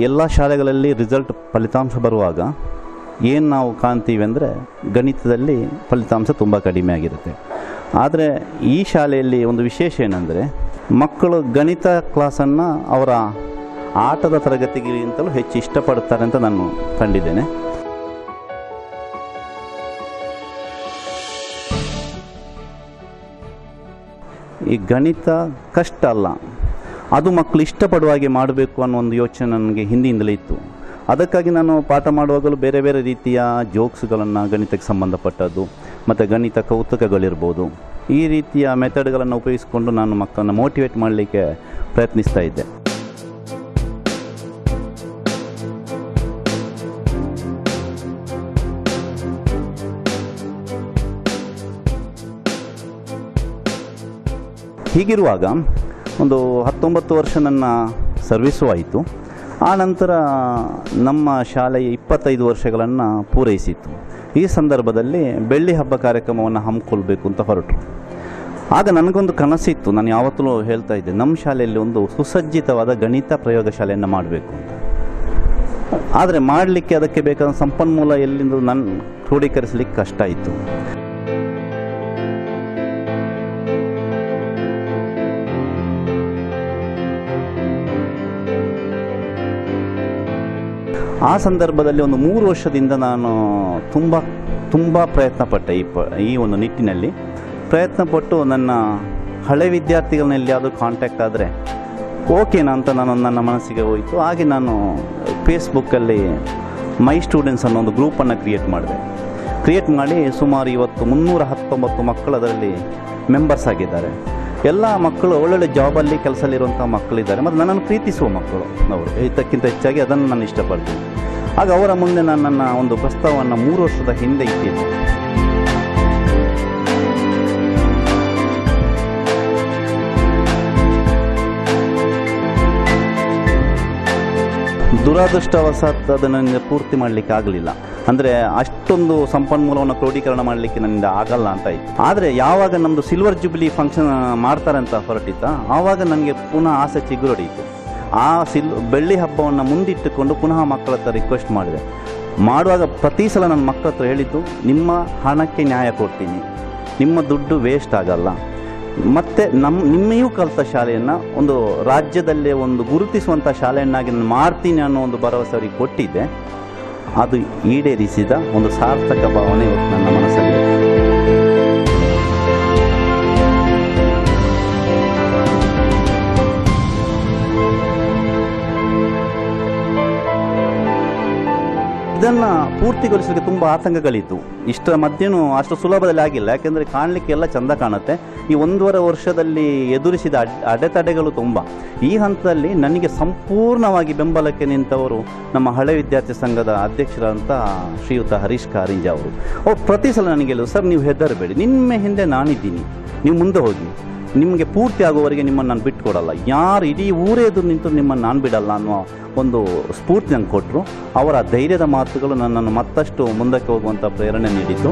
ಎಲ್ಲ ಶಾಲೆಗಳಲ್ಲಿ ರಿಸಲ್ಟ್ ಫಲಿತಾಂಶ ಬರುವಾಗ ಏನು ನಾವು ಕಾಣ್ತೀವಿ ಅಂದರೆ ಗಣಿತದಲ್ಲಿ ಫಲಿತಾಂಶ ತುಂಬ ಕಡಿಮೆ ಆಗಿರುತ್ತೆ. ಆದರೆ ಈ ಶಾಲೆಯಲ್ಲಿ ಒಂದು ವಿಶೇಷ ಏನಂದರೆ ಮಕ್ಕಳು ಗಣಿತ ಕ್ಲಾಸನ್ನು ಅವರ ಆಟದ ತರಗತಿಗಿಂತಲೂ ಹೆಚ್ಚು ಇಷ್ಟಪಡ್ತಾರೆ ಅಂತ ನಾನು ಕಂಡಿದ್ದೇನೆ. ಈ ಗಣಿತ ಕಷ್ಟ ಅಲ್ಲ, ಅದು ಮಕ್ಕಳು ಇಷ್ಟಪಡುವ ಹಾಗೆ ಮಾಡಬೇಕು ಅನ್ನೋ ಒಂದು ಯೋಚನೆ ನನಗೆ ಹಿಂದಿನಿಂದಲೇ ಇತ್ತು. ಅದಕ್ಕಾಗಿ ನಾನು ಪಾಠ ಮಾಡುವಾಗಲೂ ಬೇರೆ ಬೇರೆ ರೀತಿಯ ಜೋಕ್ಸ್ಗಳನ್ನು ಗಣಿತಕ್ಕೆ ಸಂಬಂಧಪಟ್ಟದ್ದು ಮತ್ತು ಗಣಿತ ಕೌತುಕಗಳಿರ್ಬೋದು, ಈ ರೀತಿಯ ಮೆಥಡ್ಗಳನ್ನು ಉಪಯೋಗಿಸಿಕೊಂಡು ನಾನು ಮಕ್ಕಳನ್ನು ಮೋಟಿವೇಟ್ ಮಾಡಲಿಕ್ಕೆ ಪ್ರಯತ್ನಿಸ್ತಾ ಇದ್ದೆ. ಹೀಗಿರುವಾಗ ಒಂದು 19 ವರ್ಷ ನನ್ನ ಸರ್ವಿಸು ಆಯಿತು. ಆ ನಂತರ ನಮ್ಮ ಶಾಲೆಯ 25 ವರ್ಷಗಳನ್ನು ಪೂರೈಸಿತ್ತು. ಈ ಸಂದರ್ಭದಲ್ಲಿ ಬೆಳ್ಳಿ ಹಬ್ಬ ಕಾರ್ಯಕ್ರಮವನ್ನು ಹಮ್ಮಿಕೊಳ್ಬೇಕು ಅಂತ ಹೊರಟರು. ಆಗ ನನಗೊಂದು ಕನಸಿತ್ತು, ನಾನು ಯಾವತ್ತೂ ಹೇಳ್ತಾ ಇದ್ದೆ, ನಮ್ಮ ಶಾಲೆಯಲ್ಲಿ ಒಂದು ಸುಸಜ್ಜಿತವಾದ ಗಣಿತ ಪ್ರಯೋಗಶಾಲೆಯನ್ನು ಮಾಡಬೇಕು ಅಂತ. ಆದರೆ ಮಾಡಲಿಕ್ಕೆ ಅದಕ್ಕೆ ಬೇಕಾದ ಸಂಪನ್ಮೂಲ ಎಲ್ಲಿಂದ ನನ್ನ ಕ್ರೋಢೀಕರಿಸಲಿಕ್ಕೆ ಕಷ್ಟ ಇತ್ತು. ಆ ಸಂದರ್ಭದಲ್ಲಿ ಒಂದು 3 ವರ್ಷದಿಂದ ನಾನು ತುಂಬ ಪ್ರಯತ್ನಪಟ್ಟೆ. ಈ ಒಂದು ನಿಟ್ಟಿನಲ್ಲಿ ಪ್ರಯತ್ನಪಟ್ಟು ನನ್ನ ಹಳೆ ವಿದ್ಯಾರ್ಥಿಗಳನ್ನ ಎಲ್ಲಿಯಾದರೂ ಕಾಂಟ್ಯಾಕ್ಟ್ ಆದರೆ ಓಕೆನಾ ಅಂತ ನನ್ನ ಮನಸ್ಸಿಗೆ ಹೋಯಿತು. ಹಾಗೆ ನಾನು ಫೇಸ್ಬುಕ್ಕಲ್ಲಿ ಮೈ ಸ್ಟೂಡೆಂಟ್ಸ್ ಅನ್ನೋ ಒಂದು ಗ್ರೂಪನ್ನು ಕ್ರಿಯೇಟ್ ಮಾಡಿ ಸುಮಾರು ಇವತ್ತು 319 ಮಕ್ಕಳು ಅದರಲ್ಲಿ ಮೆಂಬರ್ಸ್ ಆಗಿದ್ದಾರೆ. ಎಲ್ಲ ಮಕ್ಕಳು ಒಳ್ಳೊಳ್ಳೆ ಜಾಬಲ್ಲಿ ಕೆಲಸದಲ್ಲಿರುವಂಥ ಮಕ್ಕಳಿದ್ದಾರೆ ಮತ್ತು ನನ್ನನ್ನು ಪ್ರೀತಿಸುವ ಮಕ್ಕಳು ಅವರು. ಇದಕ್ಕಿಂತ ಹೆಚ್ಚಾಗಿ ಅದನ್ನು ನಾನು ಇಷ್ಟಪಡ್ತೀನಿ. ಆಗ ಅವರ ಮುಂದೆ ನಾನು ನನ್ನ ಒಂದು ಪ್ರಸ್ತಾವವನ್ನು 3 ವರ್ಷದ ಹಿಂದೆ ಇಟ್ಟಿದ್ದೆ. ದುರಾದೃಷ್ಟವಶಾತ್ ಅದನ್ನು ಪೂರ್ತಿ ಮಾಡಲಿಕ್ಕೆ ಆಗಲಿಲ್ಲ. ಅಂದರೆ ಅಷ್ಟೊಂದು ಸಂಪನ್ಮೂಲವನ್ನು ಕ್ರೋಢೀಕರಣ ಮಾಡಲಿಕ್ಕೆ ನನ್ನಿಂದ ಆಗಲ್ಲ ಅಂತ ಇತ್ತು. ಆದರೆ ಯಾವಾಗ ನಮ್ಮದು ಸಿಲ್ವರ್ ಜುಬ್ಲಿ ಫಂಕ್ಷನ್ ಮಾಡ್ತಾರೆ ಅಂತ ಹೊರಟಿತ್ತ, ಆವಾಗ ನನಗೆ ಪುನಃ ಆಸೆ ಚಿಗುರೊಡೆಯಿತು. ಆ ಬೆಳ್ಳಿ ಹಬ್ಬವನ್ನು ಮುಂದಿಟ್ಟುಕೊಂಡು ಪುನಃ ಮಕ್ಕಳ ಹತ್ರ ರಿಕ್ವೆಸ್ಟ್ ಮಾಡಿದೆ. ಮಾಡುವಾಗ ಪ್ರತಿ ಸಲ ನನ್ನ ಮಕ್ಕಳ ಹತ್ರ ಹೇಳಿದ್ದು, ನಿಮ್ಮ ಹಣಕ್ಕೆ ನ್ಯಾಯ ಕೊಡ್ತೀನಿ, ನಿಮ್ಮ ದುಡ್ಡು ವೇಸ್ಟ್ ಆಗಲ್ಲ, ಮತ್ತು ನಿಮ್ಮೆಯೂ ಕಲಿತ ಶಾಲೆಯನ್ನು ಒಂದು ರಾಜ್ಯದಲ್ಲೇ ಒಂದು ಗುರುತಿಸುವಂಥ ಶಾಲೆಯನ್ನಾಗಿ ನಾನು ಮಾಡ್ತೀನಿ ಅನ್ನೋ ಒಂದು ಭರವಸೆ ಅವರಿಗೆ ಕೊಟ್ಟಿದ್ದೆ. ಅದು ಈಡೇರಿಸಿದ ಒಂದು ಸಾರ್ಥಕ ಭಾವನೆ ಇವತ್ತು ನನ್ನ ಮನಸ್ಸಲ್ಲಿ. ಇದನ್ನು ಪೂರ್ತಿಗೊಳಿಸಲಿಕ್ಕೆ ತುಂಬ ಆತಂಕಗಳಿತ್ತು. ಇಷ್ಟರ ಮಧ್ಯೆನೂ ಅಷ್ಟು ಸುಲಭದಲ್ಲಿ ಆಗಿಲ್ಲ. ಯಾಕೆಂದರೆ ಕಾಣಲಿಕ್ಕೆ ಎಲ್ಲ ಚೆಂದ ಕಾಣುತ್ತೆ. ಈ 1.5 ವರ್ಷದಲ್ಲಿ ಎದುರಿಸಿದ ಅಡೆತಡೆಗಳು ತುಂಬ. ಈ ಹಂತದಲ್ಲಿ ನನಗೆ ಸಂಪೂರ್ಣವಾಗಿ ಬೆಂಬಲಕ್ಕೆ ನಿಂತವರು ನಮ್ಮ ಹಳೆ ವಿದ್ಯಾರ್ಥಿ ಸಂಘದ ಅಧ್ಯಕ್ಷರಾದಂಥ ಶ್ರೀಯುತ ಹರೀಶ್ ಕಾರಿಂಜ ಅವರು. ಪ್ರತಿ ಸಲ ನನಗೆ ಹೇಳಿದ್ರು, ಸರ್ ನೀವು ಹೆದರಬೇಡಿ, ನಿಮ್ಮ ಹಿಂದೆ ನಾನಿದ್ದೀನಿ, ನೀವು ಮುಂದೆ ಹೋಗಿ, ನಿಮಗೆ ಪೂರ್ತಿ ಆಗುವವರೆಗೆ ನಿಮ್ಮನ್ನು ನಾನು ಬಿಟ್ಟುಕೊಡಲ್ಲ, ಯಾರು ಇಡೀ ಊರೇ ಎದುರು ನಿಂತು ನಿಮ್ಮನ್ನು ನಾನು ಬಿಡಲ್ಲ ಅನ್ನೋ ಒಂದು ಸ್ಫೂರ್ತಿ ನಂಗೆ ಕೊಟ್ಟರು. ಅವರ ಧೈರ್ಯದ ಮಾತುಗಳು ನನ್ನನ್ನು ಮತ್ತಷ್ಟು ಮುಂದಕ್ಕೆ ಹೋಗುವಂಥ ಪ್ರೇರಣೆ ನೀಡಿತು.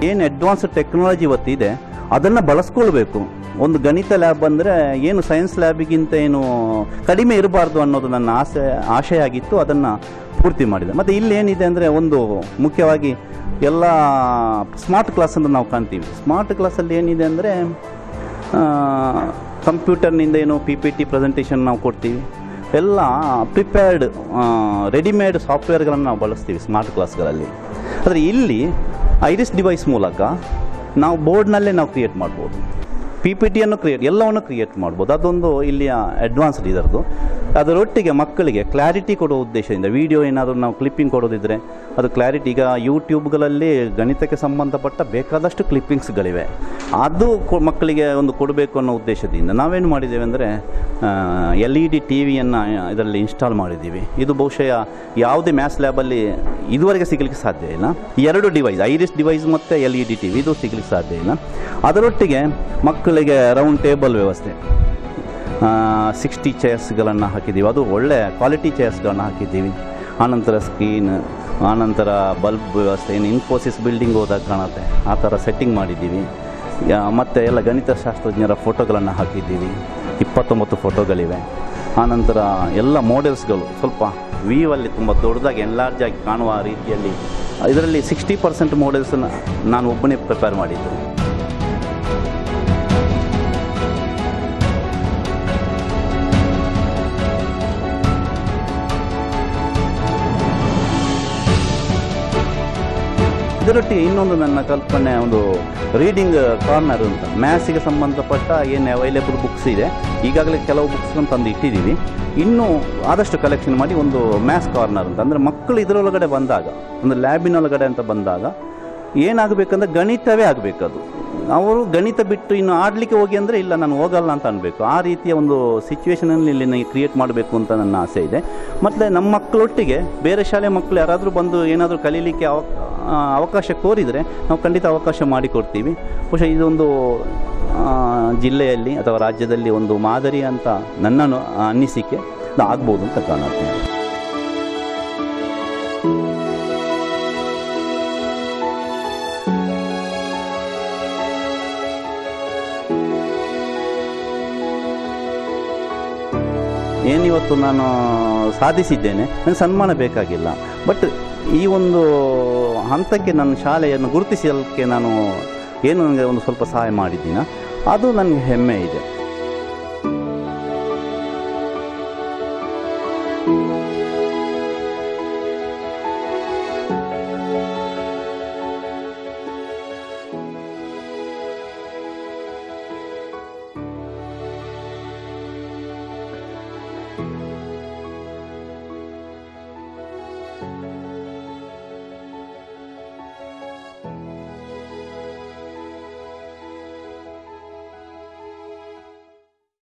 ಏನು ಅಡ್ವಾನ್ಸ್ ಟೆಕ್ನಾಲಜಿ ಇವತ್ತಿದೆ ಅದನ್ನು ಬಳಸ್ಕೊಳ್ಬೇಕು. ಒಂದು ಗಣಿತ ಲ್ಯಾಬ್ ಅಂದರೆ ಏನು ಸೈನ್ಸ್ ಲ್ಯಾಬಿಗಿಂತ ಏನು ಕಡಿಮೆ ಇರಬಾರ್ದು ಅನ್ನೋದು ನನ್ನ ಆಶಯ ಆಗಿತ್ತು. ಅದನ್ನು ಪೂರ್ತಿ ಮಾಡಿದೆ. ಮತ್ತು ಇಲ್ಲೇನಿದೆ ಅಂದರೆ ಒಂದು ಮುಖ್ಯವಾಗಿ ಎಲ್ಲ ಸ್ಮಾರ್ಟ್ ಕ್ಲಾಸನ್ನು ನಾವು ಕಾಣ್ತೀವಿ. ಸ್ಮಾರ್ಟ್ ಕ್ಲಾಸಲ್ಲಿ ಏನಿದೆ ಅಂದರೆ ಕಂಪ್ಯೂಟರ್ನಿಂದ ಏನು PPT ಪ್ರೆಸೆಂಟೇಷನ್ ನಾವು ಕೊಡ್ತೀವಿ, ಎಲ್ಲ ಪ್ರಿಪೇರ್ಡ್ ರೆಡಿಮೇಡ್ ಸಾಫ್ಟ್ವೇರ್ಗಳನ್ನು ನಾವು ಬಳಸ್ತೀವಿ ಸ್ಮಾರ್ಟ್ ಕ್ಲಾಸ್ಗಳಲ್ಲಿ. ಆದರೆ ಇಲ್ಲಿ ಐರಿಸ್ ಡಿವೈಸ್ ಮೂಲಕ ನಾವು ಬೋರ್ಡ್ನಲ್ಲೇ ನಾವು ಕ್ರಿಯೇಟ್ ಮಾಡ್ಬೋದು, PPTಯನ್ನು ಎಲ್ಲವನ್ನು ಕ್ರಿಯೇಟ್ ಮಾಡ್ಬೋದು. ಅದೊಂದು ಇಲ್ಲಿಯ ಅಡ್ವಾನ್ಸ್ಡ್ ಇದರದು. ಅದರೊಟ್ಟಿಗೆ ಮಕ್ಕಳಿಗೆ ಕ್ಲಾರಿಟಿ ಕೊಡೋ ಉದ್ದೇಶದಿಂದ ವಿಡಿಯೋ ಏನಾದರೂ ನಾವು ಕ್ಲಿಪ್ಪಿಂಗ್ ಕೊಡೋದಿದ್ರೆ ಅದು ಕ್ಲಾರಿಟಿ, ಈಗ ಯೂಟ್ಯೂಬ್ಗಳಲ್ಲಿ ಗಣಿತಕ್ಕೆ ಸಂಬಂಧಪಟ್ಟ ಬೇಕಾದಷ್ಟು ಕ್ಲಿಪ್ಪಿಂಗ್ಸ್ಗಳಿವೆ, ಅದು ಮಕ್ಕಳಿಗೆ ಒಂದು ಕೊಡಬೇಕು ಅನ್ನೋ ಉದ್ದೇಶದಿಂದ ನಾವೇನು ಮಾಡಿದ್ದೇವೆ ಅಂದರೆ LED TV ಇದರಲ್ಲಿ ಇನ್ಸ್ಟಾಲ್ ಮಾಡಿದ್ದೀವಿ. ಇದು ಬಹುಶಃ ಯಾವುದೇ ಮ್ಯಾಥ್ಸ್ ಲ್ಯಾಬಲ್ಲಿ ಇದುವರೆಗೆ ಸಿಗಲಿಕ್ಕೆ ಸಾಧ್ಯ ಇಲ್ಲ. 2 ಡಿವೈಸ್, ಐರಿಸ್ ಡಿವೈಸ್ ಮತ್ತು LED TV ಇದು ಸಿಗಲಿಕ್ಕೆ ಸಾಧ್ಯ ಇಲ್ಲ. ಅದರೊಟ್ಟಿಗೆ ಮಕ್ಕಳಿಗೆ ರೌಂಡ್ ಟೇಬಲ್ ವ್ಯವಸ್ಥೆ, 60 ಚೇರ್ಸ್ಗಳನ್ನು ಹಾಕಿದ್ದೀವಿ. ಅದು ಒಳ್ಳೆ ಕ್ವಾಲಿಟಿ ಚೇರ್ಸ್ಗಳನ್ನು ಹಾಕಿದ್ದೀವಿ. ಆನಂತರ ಸ್ಕ್ರೀನ್, ಆನಂತರ ಬಲ್ಬ್ ವ್ಯವಸ್ಥೆ, ಏನು ಇನ್ಫೋಸಿಸ್ ಬಿಲ್ಡಿಂಗ್ ಹೋದಾಗ ಕಾಣುತ್ತೆ ಆ ಥರ ಸೆಟ್ಟಿಂಗ್ ಮಾಡಿದ್ದೀವಿ. ಮತ್ತು ಎಲ್ಲ ಗಣಿತಶಾಸ್ತ್ರಜ್ಞರ ಫೋಟೋಗಳನ್ನು ಹಾಕಿದ್ದೀವಿ, 29 ಫೋಟೋಗಳಿವೆ. ಆನಂತರ ಎಲ್ಲ ಮಾಡೆಲ್ಸ್ಗಳು ಸ್ವಲ್ಪ ವ್ಯೂವಲ್ಲಿ ತುಂಬ ದೊಡ್ಡದಾಗಿ ಎನ್ಲಾರ್ಜ್ ಆಗಿ ಕಾಣುವ ರೀತಿಯಲ್ಲಿ, ಇದರಲ್ಲಿ 60% ಮಾಡೆಲ್ಸನ್ನು ನಾನು ಒಬ್ಬನೇ ಪ್ರಿಪೇರ್ ಮಾಡಿದ್ದು. ಇದರೊಟ್ಟಿಗೆ ಇನ್ನೊಂದು ನನ್ನ ಕಲ್ಪನೆ ಒಂದು ರೀಡಿಂಗ್ ಕಾರ್ನರ್ ಅಂತ, ಮ್ಯಾಥ್ಸಿಗೆ ಸಂಬಂಧಪಟ್ಟ ಏನು ಅವೈಲೇಬಲ್ ಬುಕ್ಸ್ ಇದೆ, ಈಗಾಗಲೇ ಕೆಲವು ಬುಕ್ಸ್ಗಳನ್ನು ತಂದು ಇಟ್ಟಿದ್ದೀವಿ. ಇನ್ನೂ ಆದಷ್ಟು ಕಲೆಕ್ಷನ್ ಮಾಡಿ ಒಂದು ಮ್ಯಾಥ್ಸ್ ಕಾರ್ನರ್ ಅಂತ, ಅಂದರೆ ಮಕ್ಕಳು ಇದರೊಳಗಡೆ ಬಂದಾಗ, ಒಂದು ಲ್ಯಾಬಿನೊಳಗಡೆ ಅಂತ ಬಂದಾಗ ಏನಾಗಬೇಕಂದ್ರೆ ಗಣಿತವೇ ಆಗಬೇಕದು. ಅವರು ಗಣಿತ ಬಿಟ್ಟು ಇನ್ನು ಆಡಲಿಕ್ಕೆ ಹೋಗಿ ಅಂದರೆ ಇಲ್ಲ ನಾನು ಹೋಗಲ್ಲ ಅಂತ ಅನ್ಬೇಕು. ಆ ರೀತಿಯ ಒಂದು ಸಿಚುವೇಷನಲ್ಲಿ ಇಲ್ಲಿ ನನಗೆ ಕ್ರಿಯೇಟ್ ಮಾಡಬೇಕು ಅಂತ ನನ್ನ ಆಸೆ ಇದೆ. ಮತ್ತು ನಮ್ಮ ಮಕ್ಕಳೊಟ್ಟಿಗೆ ಬೇರೆ ಶಾಲೆ ಮಕ್ಕಳು ಯಾರಾದರೂ ಬಂದು ಏನಾದರೂ ಕಲೀಲಿಕ್ಕೆ ಅವಕಾಶ ಕೋರಿದರೆ ನಾವು ಖಂಡಿತ ಅವಕಾಶ ಮಾಡಿಕೊಡ್ತೀವಿ. ಬಹುಶಃ ಇದೊಂದು ಜಿಲ್ಲೆಯಲ್ಲಿ ಅಥವಾ ರಾಜ್ಯದಲ್ಲಿ ಒಂದು ಮಾದರಿ ಅಂತ ನನ್ನ ಅನಿಸಿಕೆ ಆಗ್ಬೋದು ಅಂತ ಕಾಣುತ್ತೆ. ಏನಿವತ್ತು ನಾನು ಸಾಧಿಸಿದ್ದೇನೆ, ನನಗೆ ಸನ್ಮಾನ ಬೇಕಾಗಿಲ್ಲ. ಬಟ್ ಈ ಒಂದು ಹಂತಕ್ಕೆ ನನ್ನ ಶಾಲೆಯನ್ನು ಗುರುತಿಸಲಿಕ್ಕೆ ನಾನು ಏನು ನನಗೆ ಒಂದು ಸ್ವಲ್ಪ ಸಹಾಯ ಮಾಡಿದ್ದೀನ, ಅದು ನನಗೆ ಹೆಮ್ಮೆ ಇದೆ.